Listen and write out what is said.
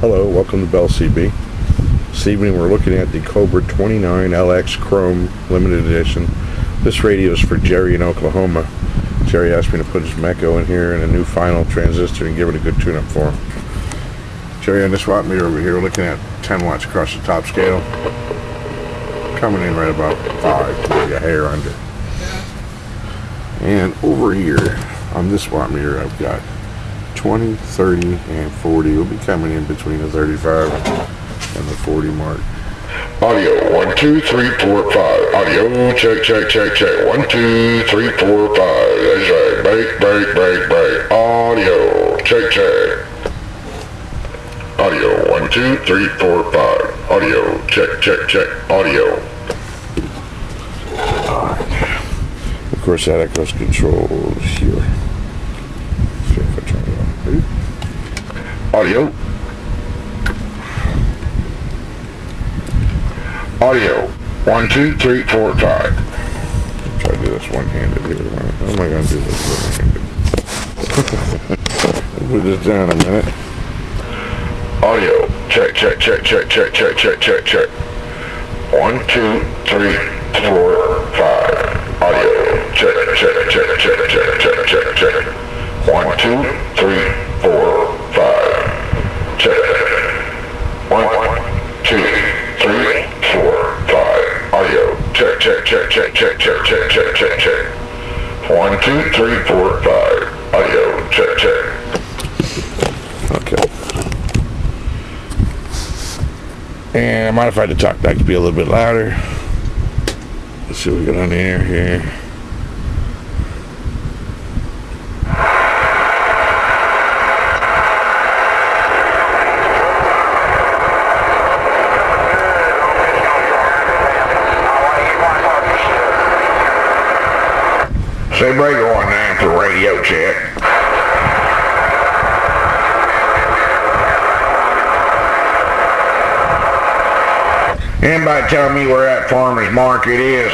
Hello, welcome to Bell CB. This evening we're looking at the Cobra 29LX Chrome Limited Edition. This radio is for Jerry in Oklahoma. Jerry asked me to put his Mecco in here and a new final transistor and give it a good tune-up for him. Jerry, on this watt meter over here, we're looking at 10 watts across the top scale. Coming in right about 5, maybe a hair under. And over here, on this watt meter, I've got 20, 30, and 40. We'll be coming in between the 35 and the 40 mark. Audio 1 2 3 4 5. Audio check check check check. 1 2 3 4 5. That's right. Break. Audio check check. Audio 1 2 3 4 5. Audio check check check. Audio. Of course, that echoes controls here. See if I turn it on. Audio. Audio 1 2 3 4 5. Try to do this one-handed here. How am I going to do this one-handed? Put this down a minute. Audio check check check check check check check check check. 1 2 3 4 5. Audio check check check check check check check check. 1 2 3 4 5. Check. 1 2 3 4 5. Audio check check check check check check check check check check. 1 2 3 4 5. Audio check check. Okay. And I might if I had to talk back to be a little bit louder. Let's see what we got on the air here. Say break 19 for radio check. Anybody tell me where that farmer's market is?